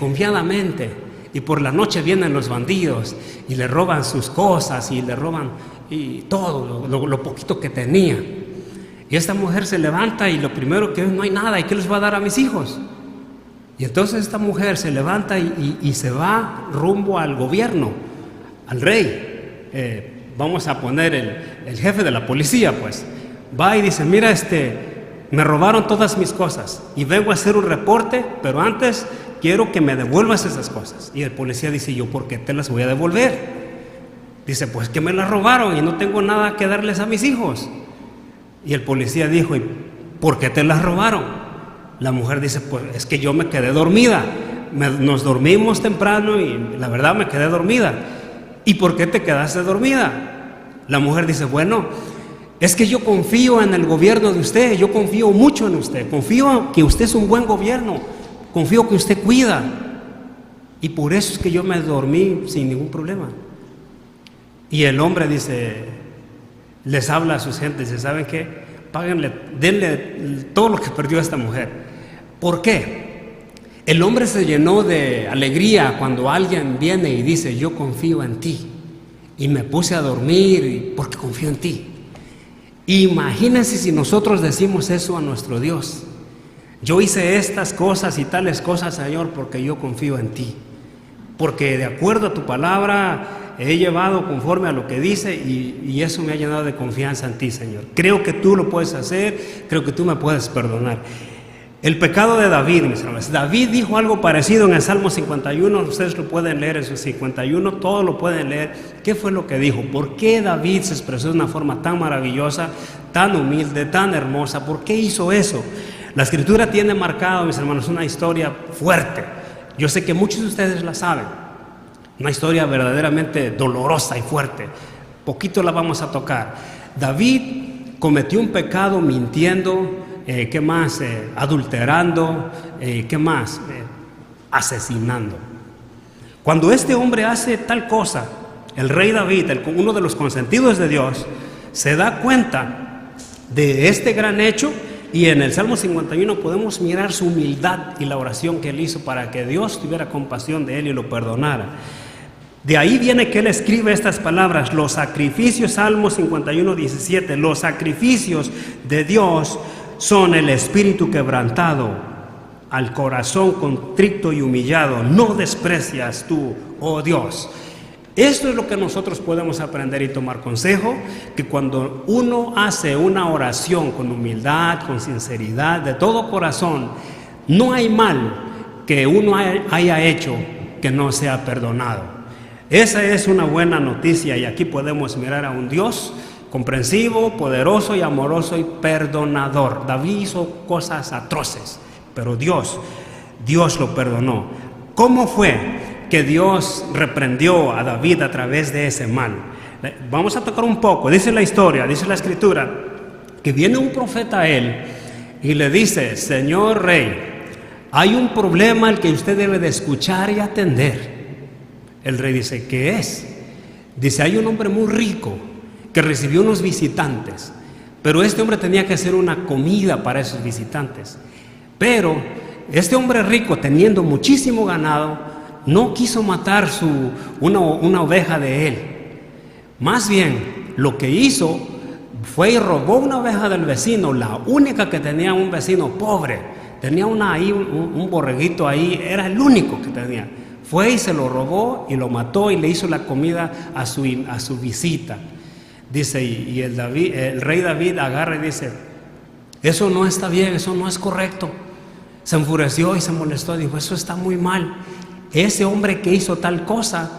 S1: confiadamente. Y por la noche vienen los bandidos y le roban sus cosas y le roban y todo lo poquito que tenía. Y esta mujer se levanta y lo primero que ve, no hay nada, ¿y qué les va a dar a mis hijos? Y entonces esta mujer se levanta y se va rumbo al gobierno, al rey. Vamos a poner el jefe de la policía, pues. Va y dice, mira, me robaron todas mis cosas y vengo a hacer un reporte, pero antes quiero que me devuelvas esas cosas. Y el policía dice, ¿yo por qué te las voy a devolver? Dice, pues que me las robaron y no tengo nada que darles a mis hijos. Y el policía dijo, ¿y por qué te las robaron? La mujer dice, pues es que yo me quedé dormida. Nos dormimos temprano y la verdad me quedé dormida. ¿Y por qué te quedaste dormida? La mujer dice, bueno, es que yo confío en el gobierno de usted, yo confío mucho en usted, confío que usted es un buen gobierno, confío que usted cuida, y por eso es que yo me dormí sin ningún problema. Y el hombre dice, les habla a sus gentes, dice, ¿saben qué? Páguenle, denle todo lo que perdió esta mujer. ¿Por qué? El hombre se llenó de alegría cuando alguien viene y dice, yo confío en ti, y me puse a dormir porque confío en ti. Imagínense si nosotros decimos eso a nuestro Dios. Yo hice estas cosas y tales cosas, Señor, porque yo confío en ti. Porque de acuerdo a tu palabra he llevado conforme a lo que dice y eso me ha llenado de confianza en ti, Señor. Creo que tú lo puedes hacer, creo que tú me puedes perdonar. El pecado de David, mis hermanos. David dijo algo parecido en el Salmo 51, ustedes lo pueden leer en su 51, todos lo pueden leer. ¿Qué fue lo que dijo? ¿Por qué David se expresó de una forma tan maravillosa, tan humilde, tan hermosa? ¿Por qué hizo eso? La escritura tiene marcado, mis hermanos, una historia fuerte. Yo sé que muchos de ustedes la saben. Una historia verdaderamente dolorosa y fuerte. Poquito la vamos a tocar. David cometió un pecado mintiendo, ¿qué más? Adulterando, ¿qué más? Asesinando. Cuando este hombre hace tal cosa, el rey David, uno de los consentidos de Dios, se da cuenta de este gran hecho. Y en el Salmo 51 podemos mirar su humildad y la oración que él hizo para que Dios tuviera compasión de él y lo perdonara. De ahí viene que él escribe estas palabras, los sacrificios, Salmo 51:17, los sacrificios de Dios son el espíritu quebrantado, al corazón contrito y humillado, no desprecias tú, oh Dios. Esto es lo que nosotros podemos aprender y tomar consejo, que cuando uno hace una oración con humildad, con sinceridad, de todo corazón, no hay mal que uno haya hecho que no sea perdonado. Esa es una buena noticia, y aquí podemos mirar a un Dios comprensivo, poderoso y amoroso y perdonador. David hizo cosas atroces, pero Dios lo perdonó. ¿Cómo fue que Dios reprendió a David a través de ese mal? Vamos a tocar un poco. Dice la historia, dice la escritura, que viene un profeta a él y le dice: Señor rey, hay un problema al que usted debe de escuchar y atender. El rey dice: ¿qué es? Dice: hay un hombre muy rico que recibió unos visitantes, pero este hombre tenía que hacer una comida para esos visitantes. Pero este hombre rico, teniendo muchísimo ganado, no quiso matar una oveja de él. Más bien, lo que hizo fue y robó una oveja del vecino, la única que tenía un vecino pobre. Tenía un borreguito ahí, era el único que tenía. Fue y se lo robó y lo mató y le hizo la comida a su visita. Dice, y el rey David agarra y dice: eso no está bien, eso no es correcto. Se enfureció y se molestó, dijo: eso está muy mal. Ese hombre que hizo tal cosa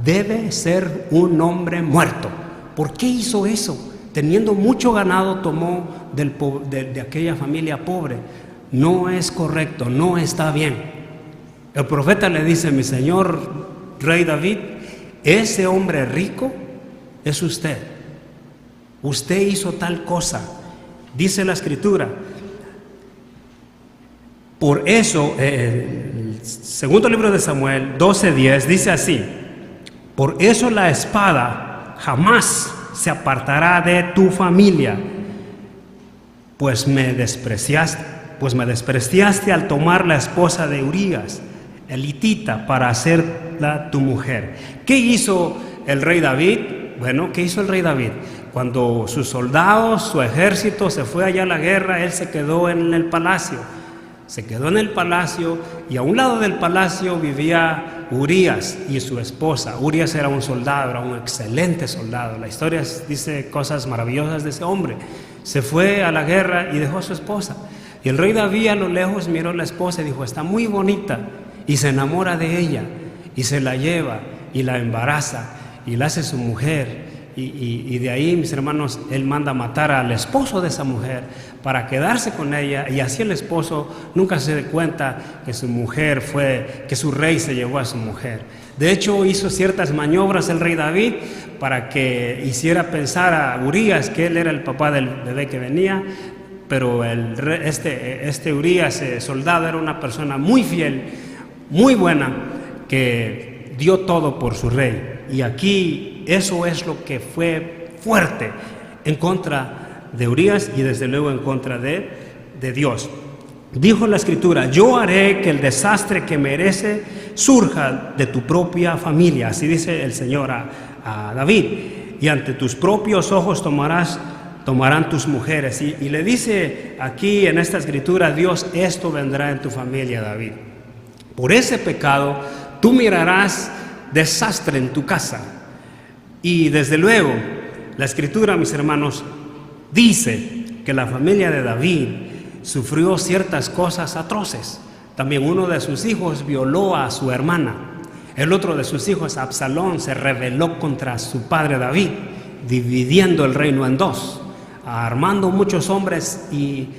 S1: debe ser un hombre muerto. ¿Por qué hizo eso? Teniendo mucho ganado, tomó de aquella familia pobre. No es correcto, no está bien. El profeta le dice: mi señor rey David, ese hombre rico es usted. Usted hizo tal cosa. Dice la escritura. Por eso, el segundo libro de Samuel 12:10 dice así: por eso la espada jamás se apartará de tu familia, pues me despreciaste al tomar la esposa de Urías, el hitita, para hacerla tu mujer. ¿Qué hizo el rey David? Bueno, ¿qué hizo el rey David? Cuando sus soldados, su ejército se fue allá a la guerra, él se quedó en el palacio. Se quedó en el palacio, y a un lado del palacio vivía Urías y su esposa. Urías era un soldado, era un excelente soldado. La historia dice cosas maravillosas de ese hombre. Se fue a la guerra y dejó a su esposa. Y el rey David a lo lejos miró a la esposa y dijo: está muy bonita. Y se enamora de ella y se la lleva y la embaraza y la hace su mujer. Y de ahí, mis hermanos, él manda matar al esposo de esa mujer para quedarse con ella, y así el esposo nunca se dé cuenta que su rey se llevó a su mujer. De hecho, hizo ciertas maniobras el rey David para que hiciera pensar a Urías que él era el papá del bebé que venía, pero este Urías, soldado, era una persona muy fiel, muy buena, que dio todo por su rey. Y aquí eso es lo que fue fuerte en contra de Urías y desde luego en contra de Dios. Dijo la escritura: yo haré que el desastre que merece surja de tu propia familia. Así dice el Señor a David. Y ante tus propios ojos tomarán tus mujeres. Y le dice aquí en esta escritura Dios: esto vendrá en tu familia, David. Por ese pecado tú mirarás desastre en tu casa. Y desde luego la escritura, mis hermanos, dice que la familia de David sufrió ciertas cosas atroces. También uno de sus hijos violó a su hermana. El otro de sus hijos, Absalón, se rebeló contra su padre David, dividiendo el reino en dos, armando muchos hombres y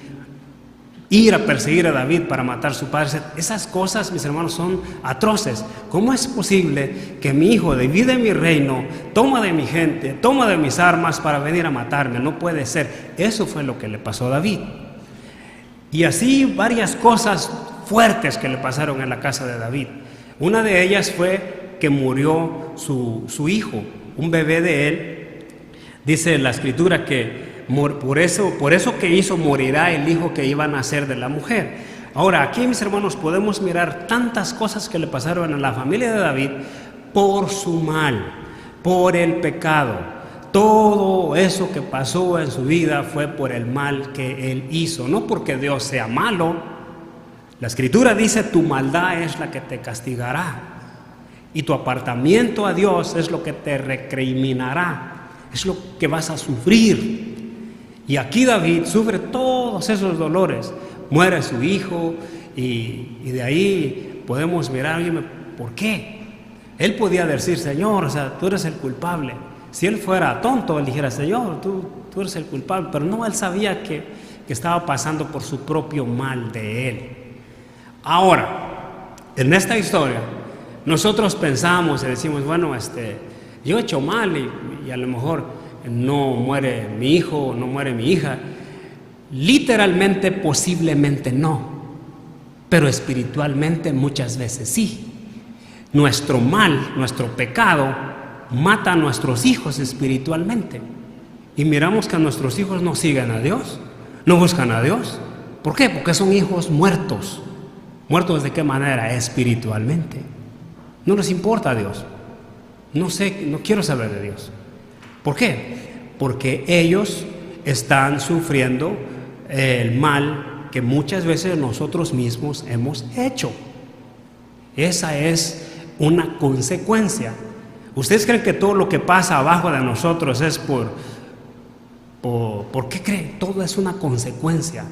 S1: ir a perseguir a David para matar a su padre. Esas cosas, mis hermanos, son atroces. ¿Cómo es posible que mi hijo divide mi reino, toma de mi gente, toma de mis armas para venir a matarme? No puede ser. Eso fue lo que le pasó a David. Y así varias cosas fuertes que le pasaron en la casa de David. Una de ellas fue que murió su hijo, un bebé de él. Dice la escritura que por eso que hizo, morirá el hijo que iba a nacer de la mujer. Ahora, aquí, mis hermanos, podemos mirar tantas cosas que le pasaron a la familia de David por su mal, por el pecado. todo eso que pasó en su vida fue por el mal que él hizo, no porque Dios sea malo. La Escritura dice: tu maldad es la que te castigará, y tu apartamiento a Dios es lo que te recriminará, es lo que vas a sufrir. Y aquí David sufre todos esos dolores. Muere su hijo, y de ahí podemos mirar, oye, ¿por qué? Él podía decir: Señor, o sea, tú eres el culpable. Si él fuera tonto, él dijera: Señor, tú eres el culpable. Pero no, él sabía que estaba pasando por su propio mal de él. Ahora, en esta historia, nosotros pensamos y decimos: bueno, yo he hecho mal y a lo mejor no muere mi hijo, no muere mi hija. Literalmente, posiblemente no, pero espiritualmente muchas veces sí. Nuestro mal, nuestro pecado, mata a nuestros hijos espiritualmente. Y miramos que nuestros hijos no siguen a Dios, no buscan a Dios. ¿Por qué? Porque son hijos muertos. ¿Muertos de qué manera? Espiritualmente. No les importa a Dios. No quiero saber de Dios. ¿Por qué? Porque ellos están sufriendo el mal que muchas veces nosotros mismos hemos hecho. Esa es una consecuencia. ¿Ustedes creen que todo lo que pasa abajo de nosotros es ¿por qué creen? Todo es una consecuencia.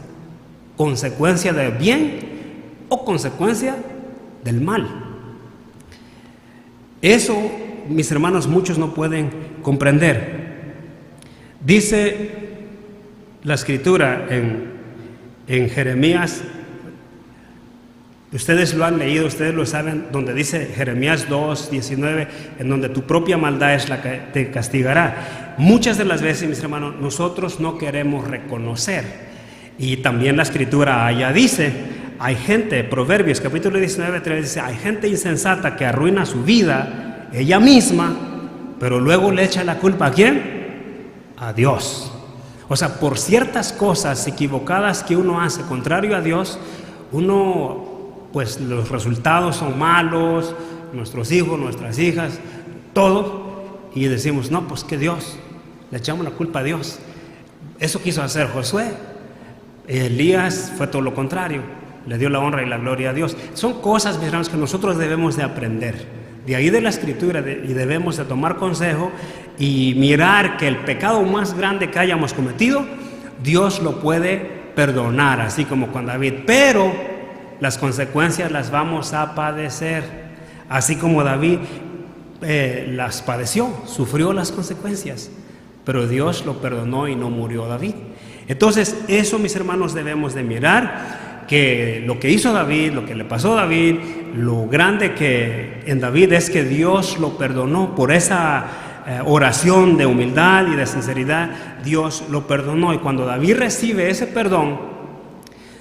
S1: ¿Consecuencia del bien o consecuencia del mal? Eso, mis hermanos, muchos no pueden comprender. Dice la Escritura en Jeremías, ustedes lo han leído, ustedes lo saben, donde dice Jeremías 2:19, en donde tu propia maldad es la que te castigará. Muchas de las veces, mis hermanos, nosotros no queremos reconocer. Y también la Escritura allá dice, hay gente, Proverbios capítulo 19:3 dice: hay gente insensata que arruina su vida ella misma, pero luego le echa la culpa ¿a quién? A Dios. O sea, por ciertas cosas equivocadas que uno hace contrario a Dios, pues los resultados son malos, nuestros hijos, nuestras hijas, todo, y decimos: no, pues que Dios, le echamos la culpa a Dios. Eso quiso hacer Josué. Elías fue todo lo contrario, le dio la honra y la gloria a Dios. Son cosas, mis hermanos, que nosotros debemos de aprender de ahí de la Escritura, y debemos de tomar consejo y mirar que el pecado más grande que hayamos cometido, Dios lo puede perdonar, así como con David, pero las consecuencias las vamos a padecer, así como David las padeció, sufrió las consecuencias, pero Dios lo perdonó y no murió David. Entonces, eso, mis hermanos, debemos de mirar, que lo que hizo David, lo que le pasó a David, lo grande que en David es que Dios lo perdonó por esa oración de humildad y de sinceridad. Dios lo perdonó, y cuando David recibe ese perdón,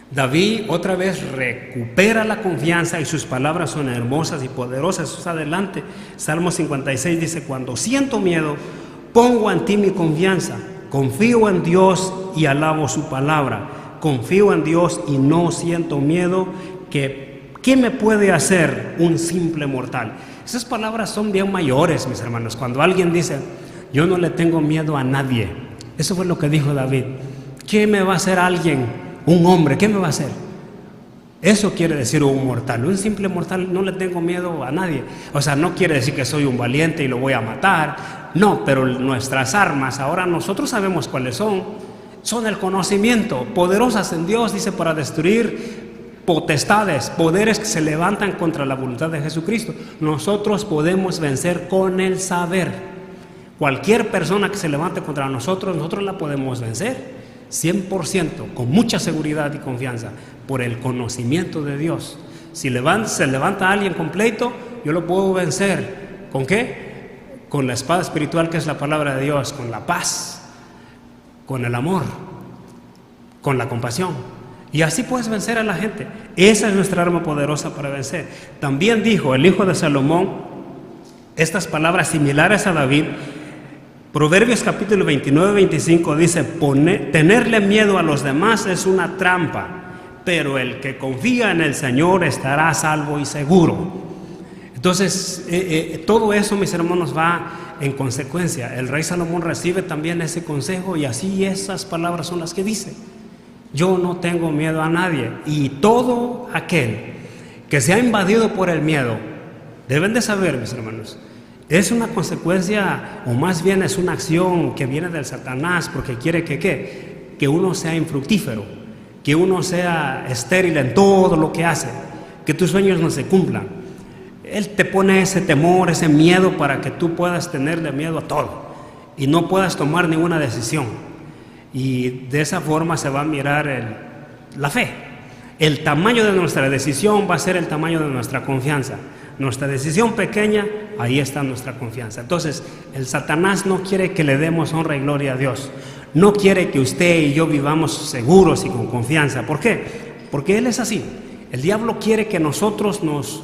S1: David otra vez recupera la confianza, y sus palabras son hermosas y poderosas. Eso adelante, Salmo 56 dice: cuando siento miedo, pongo en ti mi confianza, confío en Dios y alabo su palabra. Confío en Dios y no siento miedo. ¿Qué me puede hacer un simple mortal? Esas palabras son bien mayores, mis hermanos. Cuando alguien dice: yo no le tengo miedo a nadie, eso fue lo que dijo David. ¿Qué me va a hacer alguien? Un hombre, ¿qué me va a hacer? Eso quiere decir un mortal. Un simple mortal, no le tengo miedo a nadie. O sea, no quiere decir que soy un valiente y lo voy a matar. No, pero nuestras armas, ahora nosotros sabemos cuáles son. Son el conocimiento, poderosas en Dios, dice, para destruir potestades, poderes que se levantan contra la voluntad de Jesucristo. Nosotros podemos vencer con el saber. Cualquier persona que se levante contra nosotros la podemos vencer 100%, con mucha seguridad y confianza, por el conocimiento de Dios. Si se levanta alguien con pleito, yo lo puedo vencer. ¿Con qué? Con la espada espiritual, que es la palabra de Dios, con la paz, con el amor, con la compasión. Y así puedes vencer a la gente. Esa es nuestra arma poderosa para vencer. También dijo el hijo de Salomón estas palabras similares a David. Proverbios capítulo 29-25 dice: tenerle miedo a los demás es una trampa, pero el que confía en el Señor estará salvo y seguro. Entonces, todo eso, mis hermanos, va en consecuencia. El rey Salomón recibe también ese consejo y así esas palabras son las que dice: yo no tengo miedo a nadie. Y todo aquel que se ha invadido por el miedo, deben de saber, mis hermanos, es una consecuencia, o más bien es una acción que viene del Satanás, porque quiere que uno sea infructífero, que uno sea estéril en todo lo que hace, que tus sueños no se cumplan. Él te pone ese temor, ese miedo, para que tú puedas tenerle miedo a todo y no puedas tomar ninguna decisión. Y de esa forma se va a mirar la fe. El tamaño de nuestra decisión va a ser el tamaño de nuestra confianza. Nuestra decisión pequeña, ahí está nuestra confianza. Entonces, el Satanás no quiere que le demos honra y gloria a Dios. No quiere que usted y yo vivamos seguros y con confianza. ¿Por qué? Porque Él es así. El diablo quiere que nosotros nos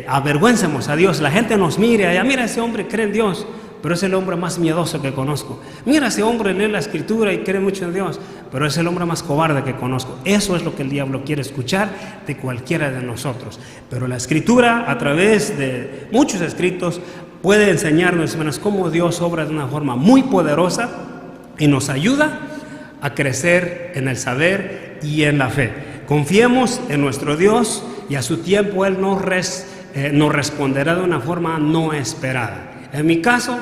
S1: avergüencemos a Dios. La gente nos mire allá: mira, ese hombre cree en Dios, pero es el hombre más miedoso que conozco. Mira, ese hombre lee la Escritura y cree mucho en Dios, pero es el hombre más cobarde que conozco. Eso es lo que el diablo quiere escuchar de cualquiera de nosotros. Pero la Escritura, a través de muchos escritos, puede enseñarnos, hermanos, cómo Dios obra de una forma muy poderosa y nos ayuda a crecer en el saber y en la fe. Confiemos en nuestro Dios y a su tiempo Él nos responderá de una forma no esperada. En mi caso,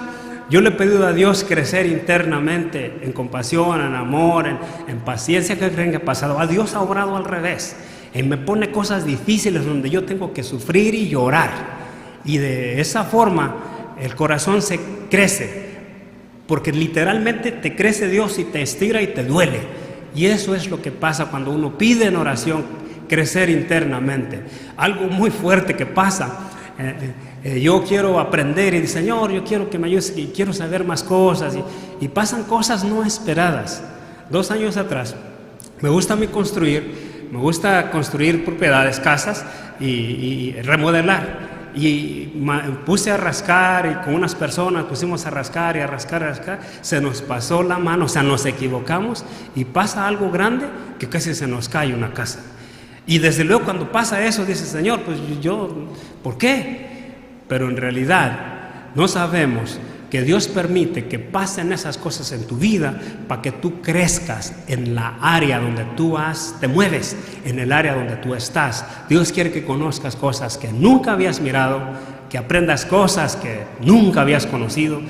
S1: yo le he pedido a Dios crecer internamente en compasión, en amor, en paciencia. ¿Qué creen que ha pasado? A Dios ha obrado al revés. Él me pone cosas difíciles donde yo tengo que sufrir y llorar. Y de esa forma el corazón se crece, porque literalmente te crece Dios y te estira y te duele. Y eso es lo que pasa cuando uno pide en oración crecer internamente. Algo muy fuerte que pasa. Yo quiero aprender y dice: Señor, yo quiero que me ayudes y quiero saber más cosas, y pasan cosas no esperadas. 2 años atrás me gusta construir propiedades, casas y remodelar, y puse a rascar, y con unas personas pusimos a rascar y a rascar, se nos pasó la mano, o sea, nos equivocamos y pasa algo grande que casi se nos cae una casa. Y desde luego cuando pasa eso, dice: Señor, pues ¿por qué? Pero en realidad no sabemos que Dios permite que pasen esas cosas en tu vida para que tú crezcas en la área donde tú te mueves, en el área donde tú estás. Dios quiere que conozcas cosas que nunca habías mirado, que aprendas cosas que nunca habías conocido,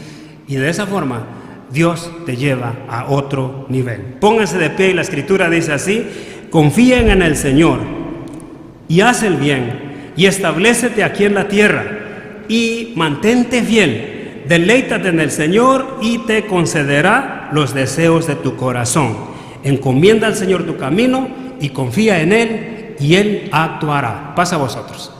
S1: y de esa forma Dios te lleva a otro nivel. Pónganse de pie, y la Escritura dice así: confíen en el Señor y haz el bien, y establécete aquí en la tierra, y mantente fiel. Deleítate en el Señor y te concederá los deseos de tu corazón. Encomienda al Señor tu camino y confía en Él, y Él actuará. Pasa a vosotros.